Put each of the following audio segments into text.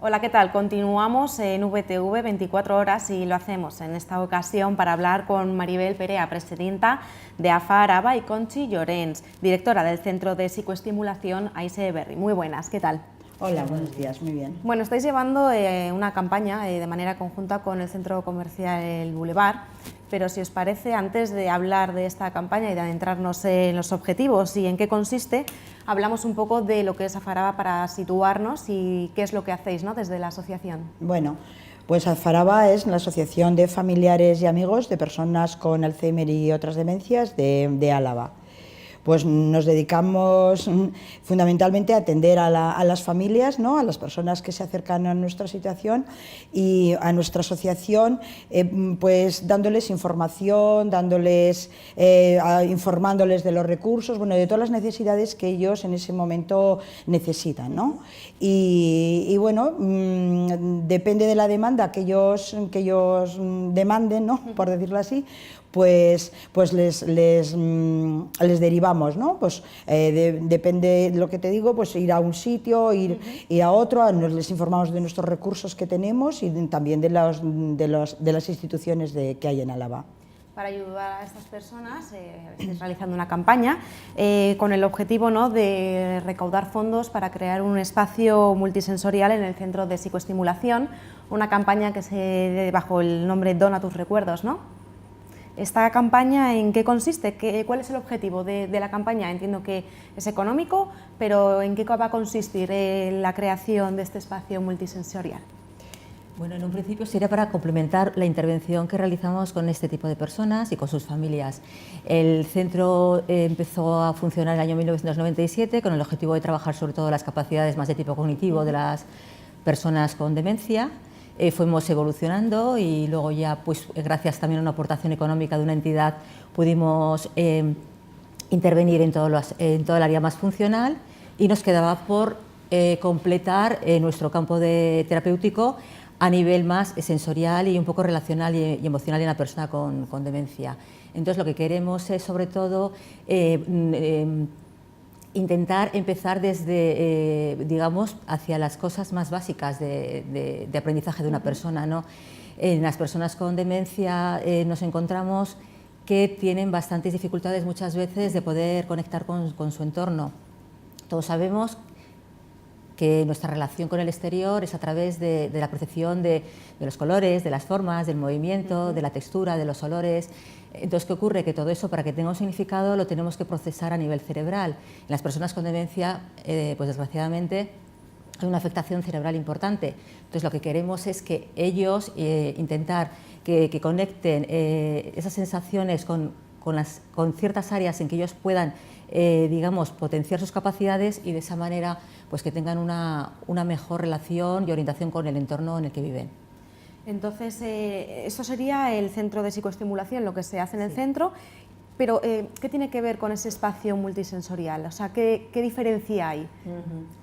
Hola, ¿qué tal? Continuamos en VTV 24 horas y lo hacemos en esta ocasión para hablar con Maribel Perea, presidenta de AFA Araba, y Conchi Llorens, directora del Centro de Psicoestimulación AISE Berri. Muy buenas, ¿qué tal? Hola, buenos días, muy bien. Bueno, estáis llevando una campaña de manera conjunta con el Centro Comercial El Boulevard, pero si os parece, antes de hablar de esta campaña y de adentrarnos en los objetivos y en qué consiste, hablamos un poco de lo que es AFA Araba para situarnos y qué es lo que hacéis, ¿no?, desde la asociación. Bueno, pues AFA Araba es la Asociación de Familiares y Amigos de Personas con Alzheimer y otras demencias de Álava. Pues nos dedicamos fundamentalmente a atender a las familias, ¿no?, a las personas que se acercan a nuestra situación y a nuestra asociación, pues dándoles información, informándoles de los recursos, bueno, de todas las necesidades que ellos en ese momento necesitan, ¿no? Y bueno, depende de la demanda que ellos demanden, ¿no?, por decirlo así, pues les derivamos, ¿no? Pues depende de lo que te digo, pues ir a un sitio, ir a otro, les informamos de nuestros recursos que tenemos y también de las instituciones que hay en Álava. Para ayudar a estas personas, estáis realizando una campaña con el objetivo, ¿no?, de recaudar fondos para crear un espacio multisensorial en el Centro de Psicoestimulación, una campaña que se bajo el nombre Dona tus recuerdos, ¿no? ¿Esta campaña en qué consiste? ¿Cuál es el objetivo de la campaña? Entiendo que es económico, pero ¿en qué va a consistir la creación de este espacio multisensorial? Bueno, en un principio sería para complementar la intervención que realizamos con este tipo de personas y con sus familias. El centro empezó a funcionar en el año 1997 con el objetivo de trabajar sobre todo las capacidades más de tipo cognitivo de las personas con demencia. Fuimos evolucionando y luego ya, pues gracias también a una aportación económica de una entidad, pudimos intervenir en todo el área más funcional y nos quedaba por completar nuestro campo terapéutico a nivel más sensorial y un poco relacional y emocional en la persona con demencia. Entonces lo que queremos es sobre todo intentar empezar desde, digamos, hacia las cosas más básicas de aprendizaje de una persona, ¿no? En las personas con demencia nos encontramos que tienen bastantes dificultades muchas veces de poder conectar con su entorno. Todos sabemos que nuestra relación con el exterior es a través de la percepción de los colores, de las formas, del movimiento, de la textura, de los olores. Entonces, ¿qué ocurre? Que todo eso, para que tenga un significado, lo tenemos que procesar a nivel cerebral. En las personas con demencia, pues desgraciadamente, hay una afectación cerebral importante. Entonces, lo que queremos es que ellos intentar que conecten esas sensaciones con ciertas áreas en que ellos puedan, digamos, potenciar sus capacidades y de esa manera pues que tengan una mejor relación y orientación con el entorno en el que viven. Entonces, eso sería el centro de psicoestimulación, lo que se hace en el centro, pero ¿qué tiene que ver con ese espacio multisensorial? O sea, ¿qué diferencia hay?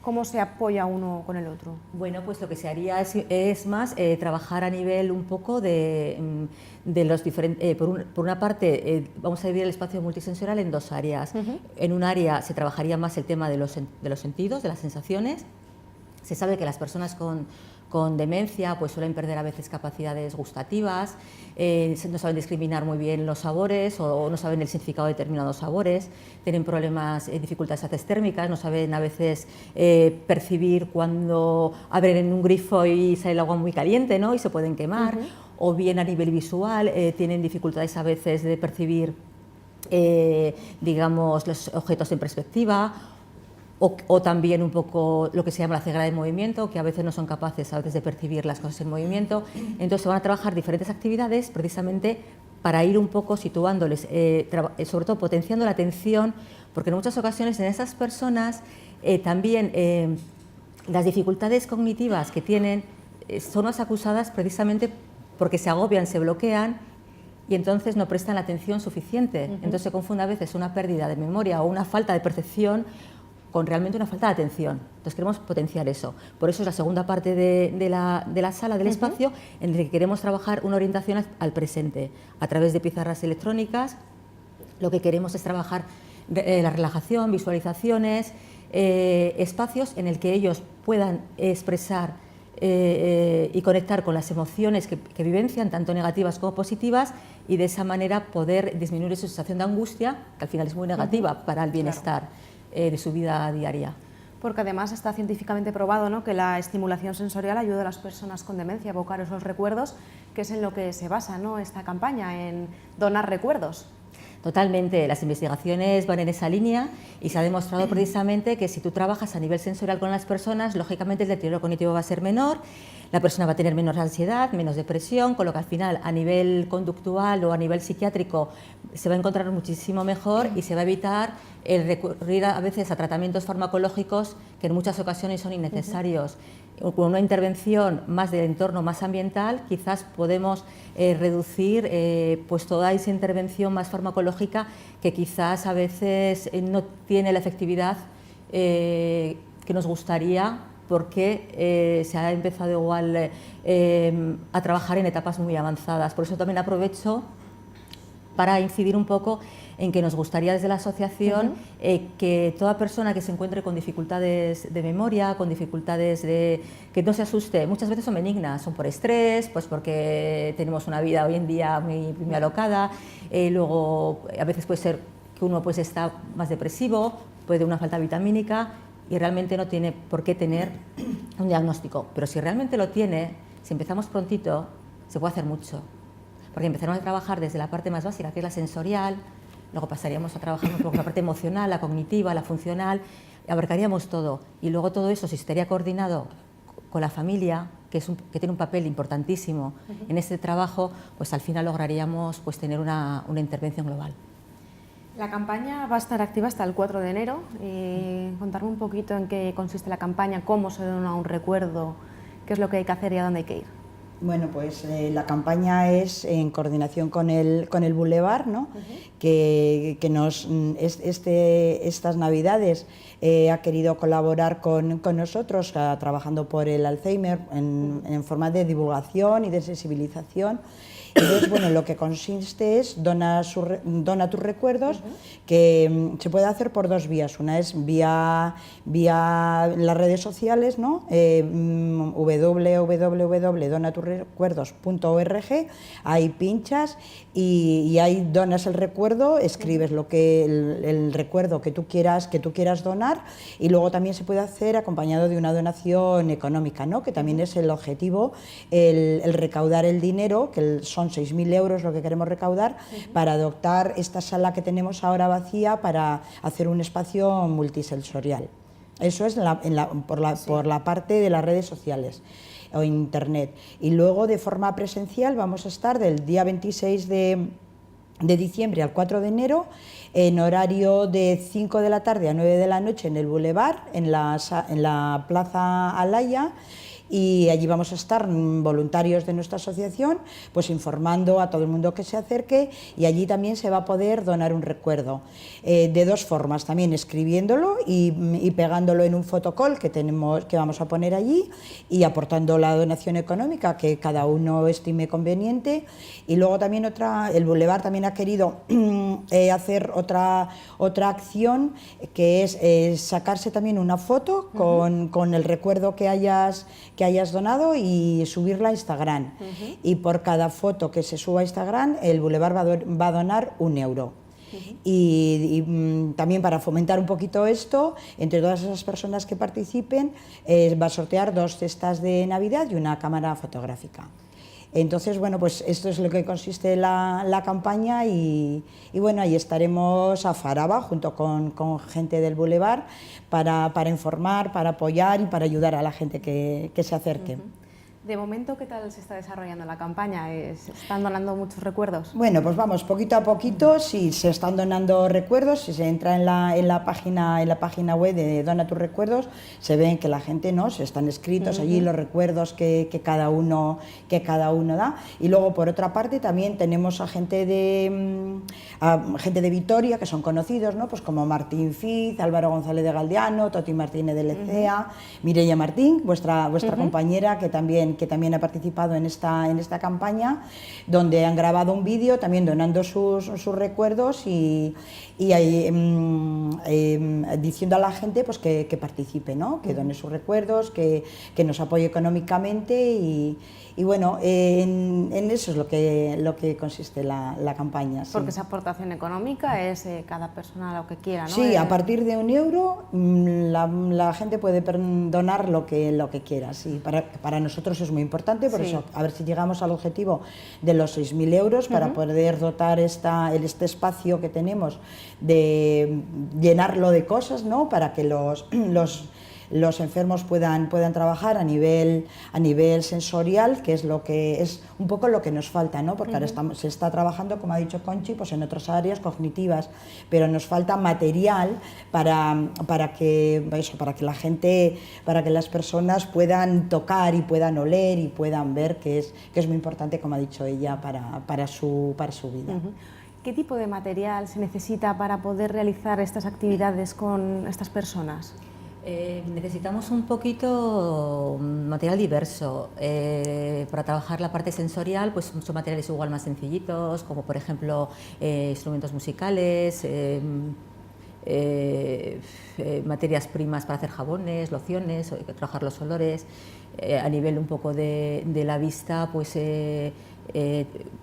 ¿Cómo se apoya uno con el otro? Bueno, pues lo que se haría es más trabajar a nivel un poco de los diferentes... por una parte, vamos a dividir el espacio multisensorial en dos áreas. En un área se trabajaría más el tema de los sentidos, de las sensaciones. Se sabe que las personas con demencia pues suelen perder a veces capacidades gustativas, no saben discriminar muy bien los sabores o no saben el significado de determinados sabores, tienen problemas, dificultades térmicas, no saben a veces percibir cuando abren un grifo y sale el agua muy caliente, ¿no?, y se pueden quemar, o bien a nivel visual tienen dificultades a veces de percibir digamos, los objetos en perspectiva, o también un poco lo que se llama la ceguera de movimiento, que a veces no son capaces a veces de percibir las cosas en movimiento. Entonces se van a trabajar diferentes actividades precisamente para ir un poco situándoles, sobre todo potenciando la atención, porque en muchas ocasiones en esas personas también las dificultades cognitivas que tienen son más acusadas precisamente porque se agobian, se bloquean y entonces no prestan la atención suficiente. Entonces se confunde a veces una pérdida de memoria o una falta de percepción con realmente una falta de atención. Entonces queremos potenciar eso. Por eso es la segunda parte de la sala, del espacio, en el que queremos trabajar una orientación al presente. A través de pizarras electrónicas, lo que queremos es trabajar la relajación, visualizaciones, espacios en el que ellos puedan expresar y conectar con las emociones que vivencian, tanto negativas como positivas, y de esa manera poder disminuir su sensación de angustia, que al final es muy negativa para el bienestar de su vida diaria. Porque además está científicamente probado, ¿no?, que la estimulación sensorial ayuda a las personas con demencia a evocar esos recuerdos, que es en lo que se basa, ¿no?, esta campaña, en donar recuerdos. Totalmente, las investigaciones van en esa línea y se ha demostrado precisamente que si tú trabajas a nivel sensorial con las personas, lógicamente el deterioro cognitivo va a ser menor, la persona va a tener menos ansiedad, menos depresión, con lo que al final a nivel conductual o a nivel psiquiátrico se va a encontrar muchísimo mejor y se va a evitar el recurrir a veces a tratamientos farmacológicos que en muchas ocasiones son innecesarios. Con una intervención más del entorno, más ambiental, quizás podemos reducir pues toda esa intervención más farmacológica que quizás a veces no tiene la efectividad que nos gustaría, porque se ha empezado igual a trabajar en etapas muy avanzadas. Por eso también aprovecho para incidir un poco en que nos gustaría desde la asociación que toda persona que se encuentre con dificultades de memoria, con dificultades de... que no se asuste, muchas veces son benignas, son por estrés, pues porque tenemos una vida hoy en día muy alocada, luego a veces puede ser que uno pues está más depresivo, puede una falta vitamínica y realmente no tiene por qué tener un diagnóstico, pero si realmente lo tiene, si empezamos prontito, se puede hacer mucho. Porque empezaremos a trabajar desde la parte más básica, que es la sensorial, luego pasaríamos a trabajar un poco la parte emocional, la cognitiva, la funcional, abarcaríamos todo. Y luego todo eso, si estaría coordinado con la familia, que tiene un papel importantísimo en este trabajo, pues al final lograríamos pues, tener una intervención global. La campaña va a estar activa hasta el 4 de enero. Contarme un poquito en qué consiste la campaña, cómo se dona un recuerdo, qué es lo que hay que hacer y a dónde hay que ir. Bueno, pues la campaña es en coordinación con el Boulevard, ¿no? Que estas Navidades ha querido colaborar con nosotros, trabajando por el Alzheimer en forma de divulgación y de sensibilización. Entonces, bueno, lo que consiste es dona tus recuerdos, que se puede hacer por dos vías. Una es vía las redes sociales, ¿no? www.donatusrecuerdos.org, ahí pinchas y ahí donas el recuerdo, escribes el recuerdo que tú quieras donar, y luego también se puede hacer acompañado de una donación económica, ¿no? Que también es el objetivo, el recaudar el dinero, que son 6.000 euros lo que queremos recaudar, para adoptar esta sala que tenemos ahora vacía para hacer un espacio multisensorial. Eso es por la parte de las redes sociales o internet. Y luego de forma presencial vamos a estar del día 26 de diciembre al 4 de enero en horario de 5 de la tarde a 9 de la noche en el Boulevard, en la Plaza Alaya. Y allí vamos a estar voluntarios de nuestra asociación, pues informando a todo el mundo que se acerque, y allí también se va a poder donar un recuerdo de dos formas, también escribiéndolo y pegándolo en un fotocall que vamos a poner allí, y aportando la donación económica que cada uno estime conveniente. Y luego también el Boulevard también ha querido hacer otra acción, que es sacarse también una foto con el recuerdo que hayas donado y subirla a Instagram. Y por cada foto que se suba a Instagram, el Boulevard va a donar 1 euro. Y también para fomentar un poquito esto, entre todas esas personas que participen, va a sortear 2 cestas de Navidad y una cámara fotográfica. Entonces, bueno, pues esto es lo que consiste la campaña, y bueno, ahí estaremos a Faraba junto con gente del Boulevard para informar, para apoyar y para ayudar a la gente que se acerque. De momento, ¿qué tal se está desarrollando la campaña? ¿Se están donando muchos recuerdos? Bueno, pues vamos, poquito a poquito, sí, se están donando recuerdos. Si se entra en la página web de Dona tus Recuerdos, se ven que la gente, ¿no?, se están escritos allí los recuerdos que cada uno da. Y luego, por otra parte, también tenemos a gente de Vitoria, que son conocidos, ¿no?, pues como Martín Fiz, Álvaro González de Galdeano, Toti Martínez de Lecea, Mireia Martín, vuestra compañera, que también que también ha participado en esta campaña, donde han grabado un vídeo también donando sus recuerdos y diciendo a la gente pues que participe, ¿no? Que done sus recuerdos, que nos apoye económicamente y bueno, en eso es lo que consiste la campaña. Sí. Porque esa aportación económica es cada persona lo que quiera, ¿no? Sí, a partir de €1 la gente puede donar lo que quiera. Sí, para nosotros es muy importante, por eso a ver si llegamos al objetivo de los 6.000 euros para poder dotar este espacio que tenemos, de llenarlo de cosas, ¿no? Para que los enfermos puedan trabajar a nivel sensorial, que es un poco lo que nos falta, ¿no? Porque ahora se está trabajando, como ha dicho Conchi, pues en otras áreas cognitivas, pero nos falta material para que la gente, para que las personas puedan tocar y puedan oler y puedan ver, que es muy importante, como ha dicho ella, para su vida. ¿Qué tipo de material se necesita para poder realizar estas actividades con estas personas? Necesitamos un poquito material diverso. Para trabajar la parte sensorial, pues son materiales igual más sencillitos, como por ejemplo instrumentos musicales, materias primas para hacer jabones, lociones, trabajar los olores. A nivel un poco de la vista, pues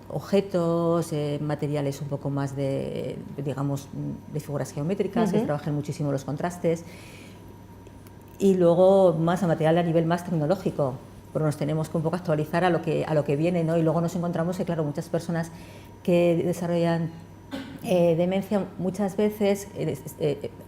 objetos, materiales un poco más digamos, de figuras geométricas, que trabajan muchísimo los contrastes. Y luego más a material a nivel más tecnológico, porque nos tenemos que un poco actualizar a lo que viene, ¿no? Y luego nos encontramos que, claro, muchas personas que desarrollan demencia, muchas veces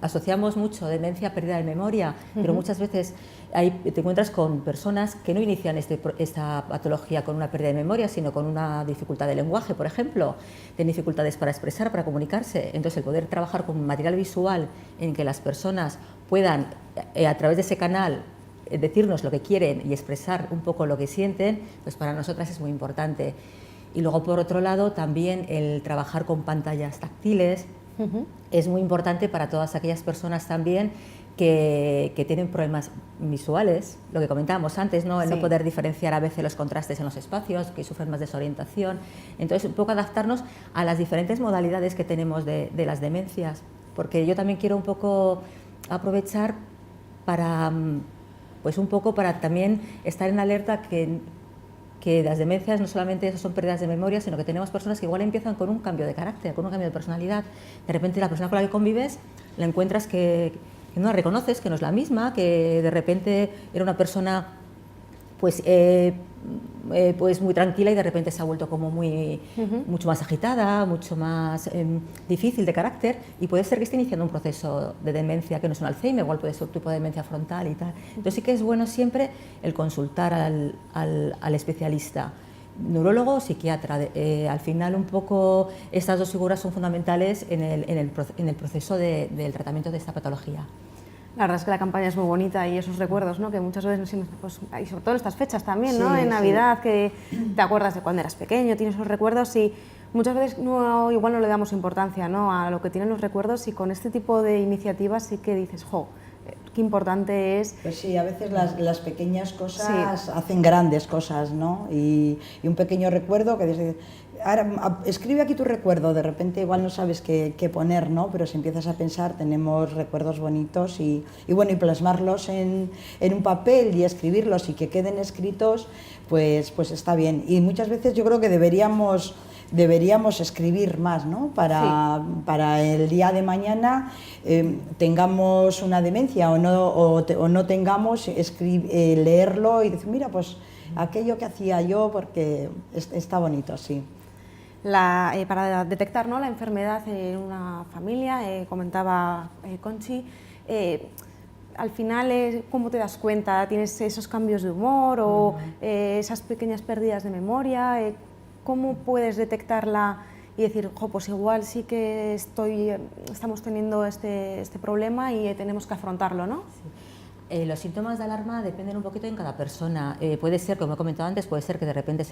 asociamos mucho demencia a pérdida de memoria, pero muchas veces te encuentras con personas que no inician esta patología con una pérdida de memoria, sino con una dificultad de lenguaje, por ejemplo, tienen dificultades para expresar, para comunicarse. Entonces, el poder trabajar con material visual en que las personas puedan, a través de ese canal, decirnos lo que quieren y expresar un poco lo que sienten, pues para nosotras es muy importante. Y luego, por otro lado, también el trabajar con pantallas táctiles es muy importante para todas aquellas personas también que tienen problemas visuales, lo que comentábamos antes, ¿no? El no poder diferenciar a veces los contrastes en los espacios, que sufren más desorientación. Entonces, un poco adaptarnos a las diferentes modalidades que tenemos de las demencias, porque yo también quiero un poco aprovechar para, pues un poco para también estar en alerta que las demencias no solamente son pérdidas de memoria, sino que tenemos personas que igual empiezan con un cambio de carácter, con un cambio de personalidad. De repente la persona con la que convives la encuentras que no la reconoces, que no es la misma, que de repente era una persona pues muy tranquila y de repente se ha vuelto como mucho más agitada, mucho más difícil de carácter, y puede ser que esté iniciando un proceso de demencia que no es un Alzheimer, igual puede ser un tipo de demencia frontal y tal. Entonces sí que es bueno siempre el consultar al especialista, neurólogo o psiquiatra. Al final un poco estas dos figuras son fundamentales en el proceso del tratamiento de esta patología. La verdad es que la campaña es muy bonita y esos recuerdos, ¿no? Que muchas veces, pues, y sobre todo en estas fechas también, ¿no? En Navidad, que te acuerdas de cuando eras pequeño, tienes esos recuerdos y muchas veces igual no le damos importancia, ¿no? A lo que tienen los recuerdos, y con este tipo de iniciativas sí que dices, ¡jo! Qué importante es. Pues sí, a veces las pequeñas cosas hacen grandes cosas, ¿no? Y un pequeño recuerdo que dices, ahora escribe aquí tu recuerdo, de repente igual no sabes qué poner, ¿no? Pero si empiezas a pensar, tenemos recuerdos bonitos y bueno, y plasmarlos en un papel y escribirlos y que queden escritos, pues está bien. Y muchas veces yo creo que deberíamos escribir más, ¿no? Para el día de mañana, tengamos una demencia o no tengamos, leerlo y decir, mira, pues aquello que hacía yo, porque está bonito, sí. Para detectar, ¿no?, la enfermedad en una familia, comentaba Conchi, al final, ¿cómo te das cuenta? ¿Tienes esos cambios de humor o esas pequeñas pérdidas de memoria? ¿Cómo puedes detectarla y decir, pues igual sí que estamos teniendo este problema y tenemos que afrontarlo, ¿no? Sí. Los síntomas de alarma dependen un poquito en cada persona. Puede ser, como he comentado antes, puede ser que de repente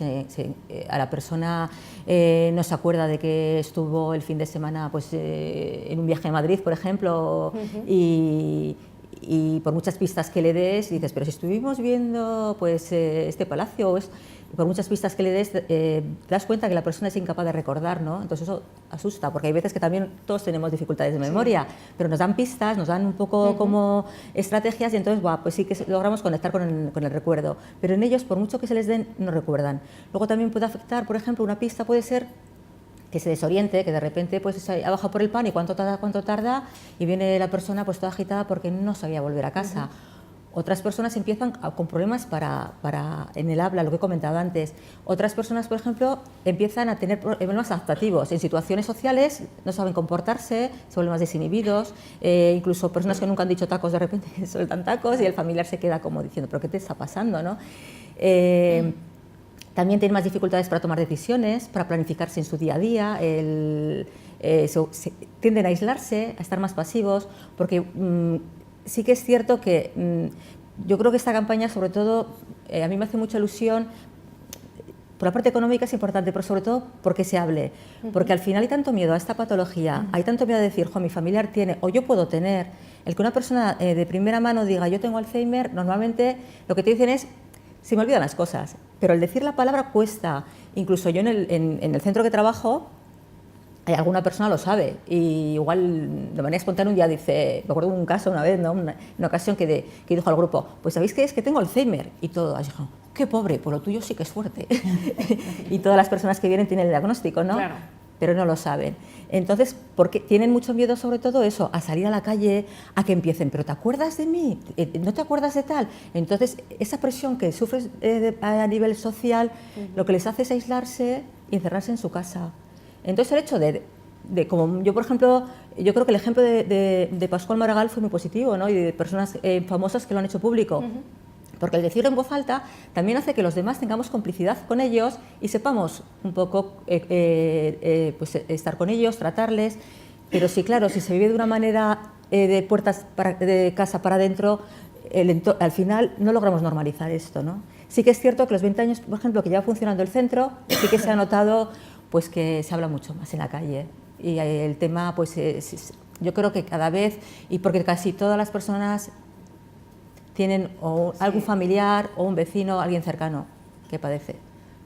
a la persona no se acuerda de que estuvo el fin de semana pues, en un viaje a Madrid, por ejemplo, y y por muchas pistas que le des, dices, pero si estuvimos viendo pues, este palacio, y por muchas pistas que le des, te das cuenta que la persona es incapaz de recordar, ¿no? Entonces eso asusta, porque hay veces que también todos tenemos dificultades de memoria, pero nos dan pistas, nos dan un poco como estrategias y entonces, pues sí que logramos conectar con el recuerdo. Pero en ellos, por mucho que se les den, no recuerdan. Luego también puede afectar, por ejemplo, una pista puede ser que se desoriente, que de repente pues ha bajado por el pan y cuánto tarda y viene la persona pues toda agitada porque no sabía volver a casa. Otras personas empiezan con problemas en el habla, lo que he comentado antes. Otras personas, por ejemplo, empiezan a tener problemas adaptativos. En situaciones sociales no saben comportarse, se vuelven más desinhibidos. Incluso personas que nunca han dicho tacos de repente sueltan tacos y el familiar se queda como diciendo, ¿pero qué te está pasando, no? También tienen más dificultades para tomar decisiones, para planificarse en su día a día, tienden a aislarse, a estar más pasivos, porque sí que es cierto que yo creo que esta campaña, sobre todo, a mí me hace mucha ilusión. Por la parte económica es importante, pero sobre todo porque se hable. Porque al final hay tanto miedo a esta patología, hay tanto miedo a decir, mi familiar tiene, o yo puedo tener. El que una persona de primera mano diga, yo tengo Alzheimer, normalmente lo que te dicen es, se me olvidan las cosas. Pero el decir la palabra cuesta. Incluso yo en el centro que trabajo, alguna persona lo sabe. Y igual de manera espontánea un día dice, me acuerdo de un caso una vez, ¿no? una ocasión que dijo al grupo, pues ¿sabéis qué es? Que tengo Alzheimer. Y todo, así dijo, qué pobre, pues lo tuyo sí que es fuerte. Y todas las personas que vienen tienen el diagnóstico, ¿no? Claro. Pero no lo saben. Entonces, porque tienen mucho miedo sobre todo eso, a salir a la calle, a que empiecen, ¿pero te acuerdas de mí? ¿No te acuerdas de tal? Entonces, esa presión que sufres a nivel social, lo que les hace es aislarse y encerrarse en su casa. Entonces, el hecho de como yo, por ejemplo, yo creo que el ejemplo de Pascual Maragall fue muy positivo, ¿no? Y de personas famosas que lo han hecho público. Porque el decirlo en voz alta también hace que los demás tengamos complicidad con ellos y sepamos un poco pues estar con ellos, tratarles. Pero sí, claro, si se vive de una manera de puertas de casa para adentro, al final no logramos normalizar esto, ¿no? Sí que es cierto que los 20 años, por ejemplo, que lleva funcionando el centro, sí que se ha notado pues, que se habla mucho más en la calle. Y el tema, pues yo creo que cada vez, y porque casi todas las personas tienen o algún familiar o un vecino, alguien cercano que padece.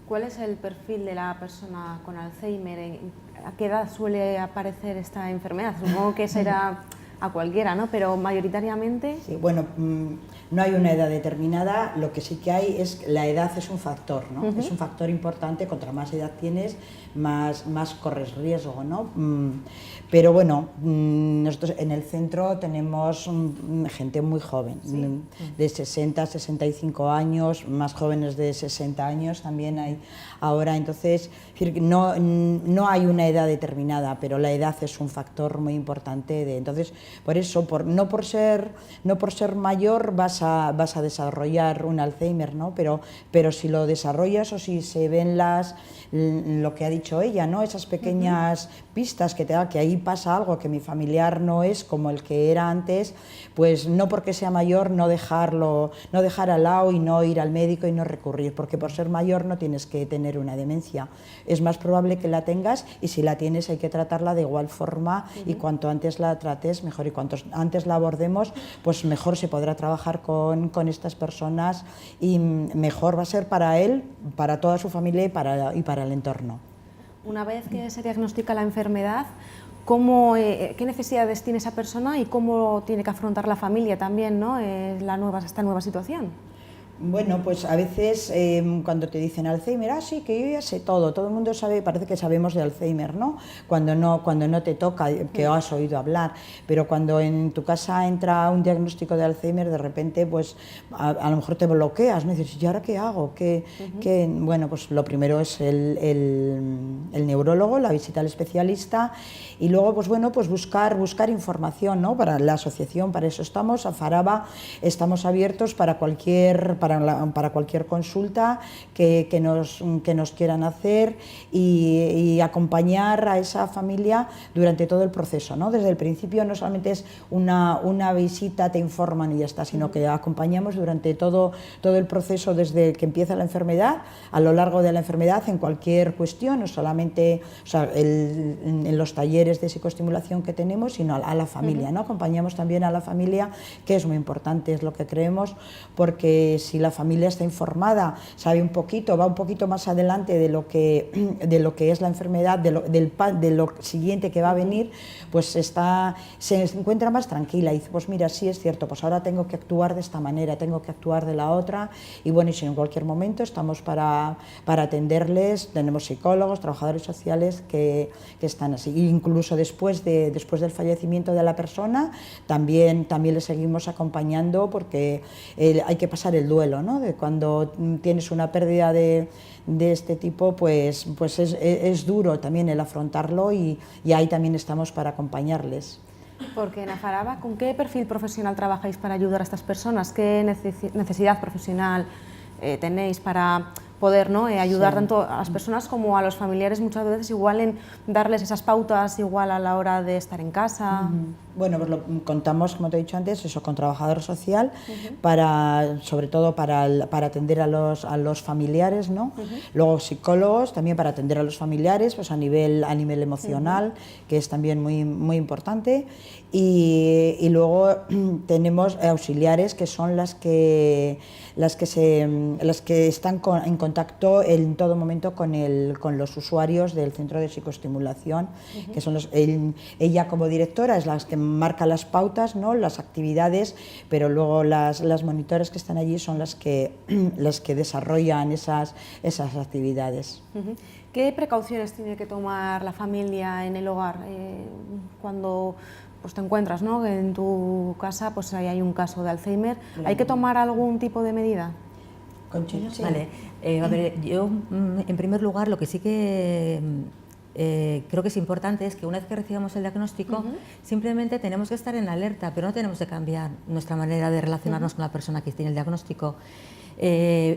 ¿Cuál es el perfil de la persona con Alzheimer? ¿A qué edad suele aparecer esta enfermedad? Supongo que será a cualquiera, ¿no? Pero mayoritariamente... Sí, bueno, no hay una edad determinada, lo que sí que hay es la edad es un factor, ¿no? Es un factor importante, contra más edad tienes, más corres riesgo, ¿no? Pero bueno, nosotros en el centro tenemos gente muy joven, de 60, 65 años, más jóvenes de 60 años también hay ahora, entonces no hay una edad determinada, pero la edad es un factor muy importante. Entonces, por eso, no por ser mayor vas a desarrollar un Alzheimer, ¿no? Pero si lo desarrollas o si se ven lo que ha dicho ella, ¿no? Esas pequeñas pistas que te da que ahí pasa algo, que mi familiar no es como el que era antes, pues no porque sea mayor no dejar al lado y no ir al médico y no recurrir, porque por ser mayor no tienes que tener una demencia. Es más probable que la tengas y si la tienes hay que tratarla de igual forma y cuanto antes la trates mejor y cuanto antes la abordemos pues mejor se podrá trabajar con estas personas y mejor va a ser para él, para toda su familia y para el entorno. Una vez que se diagnostica la enfermedad, ¿qué necesidades tiene esa persona y cómo tiene que afrontar la familia también, ¿no? Esta nueva situación? Bueno, pues a veces cuando te dicen Alzheimer, sí, que yo ya sé todo el mundo sabe, parece que sabemos de Alzheimer, ¿no? Cuando no te toca, que has oído hablar, pero cuando en tu casa entra un diagnóstico de Alzheimer, de repente, pues a lo mejor te bloqueas, ¿no? Y dices, ¿y ahora qué hago? Bueno, pues lo primero es el neurólogo, la visita al especialista, y luego, pues bueno, pues buscar información, ¿no? Para la asociación, para eso estamos, a Faraba, estamos abiertos para cualquier para cualquier consulta que nos quieran hacer y acompañar a esa familia durante todo el proceso, ¿no? Desde el principio no solamente es una visita, te informan y ya está, sino que acompañamos durante todo el proceso desde que empieza la enfermedad, a lo largo de la enfermedad, en cualquier cuestión, no solamente en los talleres de psicoestimulación que tenemos, sino a la familia, ¿no? Acompañamos también a la familia, que es muy importante, es lo que creemos, porque si la familia está informada, sabe un poquito, va un poquito más adelante de lo que es la enfermedad, de lo siguiente que va a venir, pues se encuentra más tranquila y dice, pues mira, sí es cierto, pues ahora tengo que actuar de esta manera, tengo que actuar de la otra, y bueno, y si en cualquier momento estamos para atenderles, tenemos psicólogos, trabajadores sociales que están así, incluso después del fallecimiento de la persona, también les seguimos acompañando, porque hay que pasar el duelo, ¿no? De cuando tienes una pérdida de este tipo, pues es duro también el afrontarlo, y ahí también estamos para acompañarles. Porque en Afaraba, ¿con qué perfil profesional trabajáis para ayudar a estas personas? ¿Qué necesidad profesional tenéis para poder, ¿no? Ayudar tanto a las personas como a los familiares, muchas veces igual en darles esas pautas igual a la hora de estar en casa? Bueno, pues contamos, como te he dicho antes, eso, con trabajador social, sobre todo para atender a los familiares, ¿no? Luego psicólogos también para atender a los familiares, pues a nivel emocional, que es también muy, muy importante, y luego tenemos auxiliares, que son las que están en contacto en todo momento con los usuarios del centro de psicoestimulación, que son ella como directora es la que marca las pautas, ¿no? Las actividades, pero luego las monitores que están allí son las que desarrollan esas actividades. ¿Qué precauciones tiene que tomar la familia en el hogar cuando pues te encuentras, ¿no? Que en tu casa pues hay un caso de Alzheimer? ¿Hay que tomar algún tipo de medida? Sí. Vale, a ver, yo en primer lugar lo que sí que creo que es importante es que una vez que recibamos el diagnóstico, simplemente tenemos que estar en alerta, pero no tenemos que cambiar nuestra manera de relacionarnos con la persona que tiene el diagnóstico.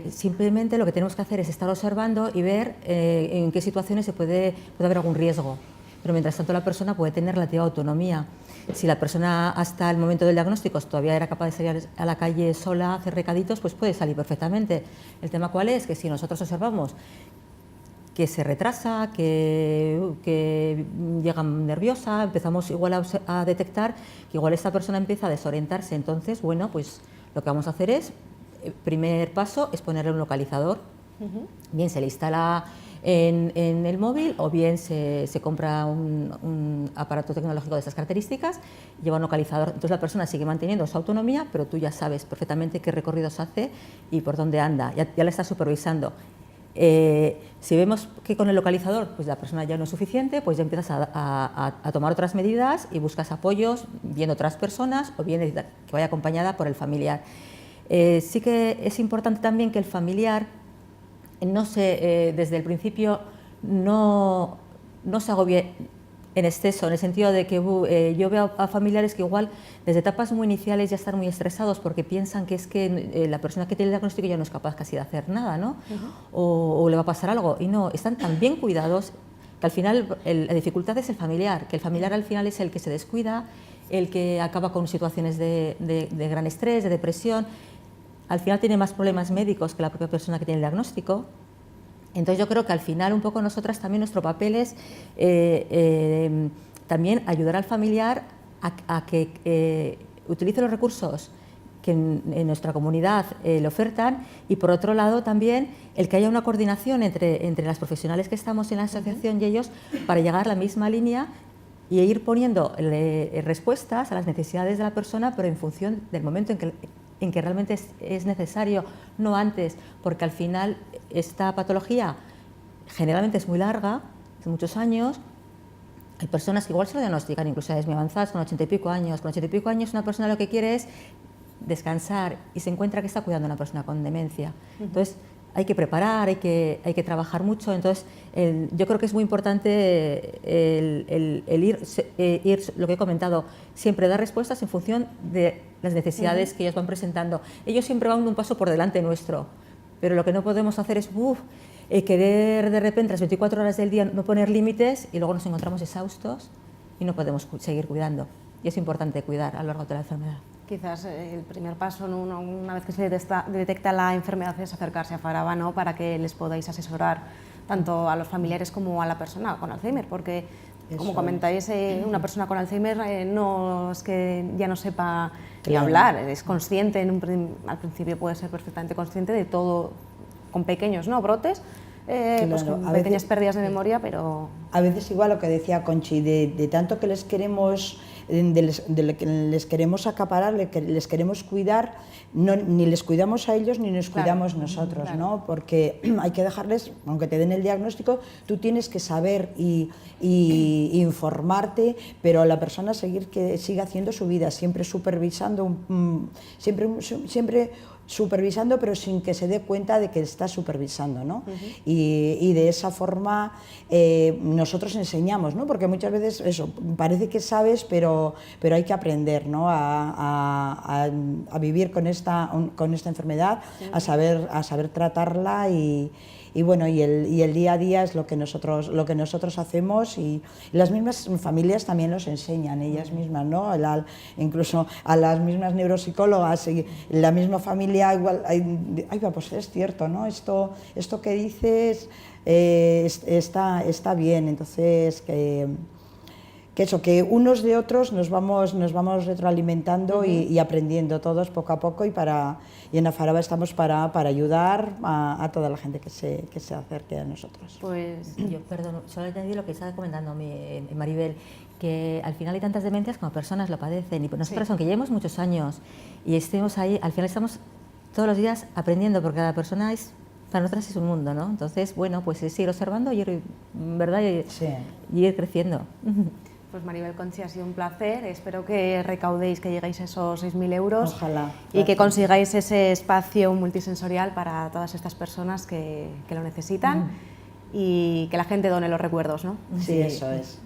Simplemente lo que tenemos que hacer es estar observando y ver en qué situaciones puede haber algún riesgo, pero mientras tanto la persona puede tener relativa autonomía. Si la persona hasta el momento del diagnóstico todavía era capaz de salir a la calle sola a hacer recaditos, pues puede salir perfectamente. El tema cuál es, que si nosotros observamos que se retrasa, que llega nerviosa, empezamos igual a detectar que igual esta persona empieza a desorientarse, entonces, bueno, pues lo que vamos a hacer es, el primer paso es ponerle un localizador, bien se le instala en el móvil o bien se compra un aparato tecnológico de esas características, lleva un localizador, entonces la persona sigue manteniendo su autonomía, pero tú ya sabes perfectamente qué recorridos hace y por dónde anda, ya la estás supervisando. Si vemos que con el localizador pues la persona ya no es suficiente, pues ya empiezas a tomar otras medidas y buscas apoyos viendo otras personas o bien que vaya acompañada por el familiar. Sí que es importante también que el familiar desde el principio no se agobie en exceso, en el sentido de que yo veo a familiares que igual desde etapas muy iniciales ya están muy estresados porque piensan que es que la persona que tiene el diagnóstico ya no es capaz casi de hacer nada, ¿no? O le va a pasar algo, y no, están tan bien cuidados que al final la dificultad es el familiar, que el familiar al final es el que se descuida, el que acaba con situaciones de gran estrés, de depresión, al final tiene más problemas médicos que la propia persona que tiene el diagnóstico. Entonces yo creo que al final un poco nosotras también nuestro papel es también ayudar al familiar a que utilice los recursos que en nuestra comunidad le ofertan, y por otro lado también el que haya una coordinación entre las profesionales que estamos en la asociación y ellos para llegar a la misma línea y ir poniendo respuestas a las necesidades de la persona, pero en función del momento en que realmente es necesario, no antes, porque al final esta patología generalmente es muy larga, de muchos años. Hay personas que igual se lo diagnostican incluso a edades muy avanzadas, con 80 y pico años. Con 80 y pico años una persona lo que quiere es descansar y se encuentra que está cuidando a una persona con demencia. Entonces hay que preparar, hay que trabajar mucho. Entonces, yo creo que es muy importante el ir, lo que he comentado, siempre dar respuestas en función de las necesidades que ellos van presentando. Ellos siempre van un paso por delante nuestro, pero lo que no podemos hacer es querer de repente las 24 horas del día no poner límites y luego nos encontramos exhaustos y no podemos seguir cuidando. Y es importante cuidar a lo largo de la enfermedad. Quizás el primer paso, ¿no? Una vez que se detecta la enfermedad, es acercarse a Faraba, ¿no? Para que les podáis asesorar tanto a los familiares como a la persona con Alzheimer, porque como comentáis, una persona con Alzheimer no es que ya no sepa ni hablar, es consciente, al principio puede ser perfectamente consciente de todo, con pequeños, ¿no?, brotes, pues con pequeñas pérdidas de memoria, pero... A veces igual lo que decía Conchi, de tanto que les queremos... les queremos acaparar, les queremos cuidar, ni les cuidamos a ellos ni nos cuidamos nosotros, ¿no? Porque hay que dejarles, aunque te den el diagnóstico, tú tienes que saber y informarte, pero la persona que siga haciendo su vida, siempre supervisando, siempre supervisando, pero sin que se dé cuenta de que está supervisando, ¿no? Y de esa forma nosotros enseñamos, ¿no? Porque muchas veces eso, parece que sabes, pero hay que aprender, ¿no? a vivir con esta enfermedad, a saber tratarla y bueno, y el día a día es lo que nosotros hacemos, y las mismas familias también nos enseñan, ellas mismas, ¿no? Incluso a las mismas neuropsicólogas, y la misma familia igual, pues es cierto, ¿no? Esto que dices está bien. Entonces que unos de otros nos vamos retroalimentando y aprendiendo todos poco a poco, y en Afaraba estamos para ayudar a toda la gente que se acerque a nosotros. Pues yo, perdón, solo añadir lo que estaba comentando Maribel, que al final hay tantas demencias como personas lo padecen, y nosotros, aunque llevemos muchos años y estemos ahí, al final estamos todos los días aprendiendo, porque cada persona para nosotras es un mundo, ¿no? Entonces, bueno, pues es ir observando y ir creciendo. Pues Maribel, Conchi, ha sido un placer. Espero que recaudéis, que lleguéis a esos 6.000 euros. Ojalá. Y que consigáis ese espacio multisensorial para todas estas personas que lo necesitan, y que la gente done los recuerdos, ¿no? Sí, eso es.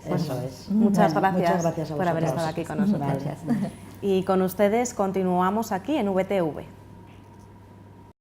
Muchas gracias a por haber estado aquí con nosotros. Gracias. Y con ustedes continuamos aquí en VTV.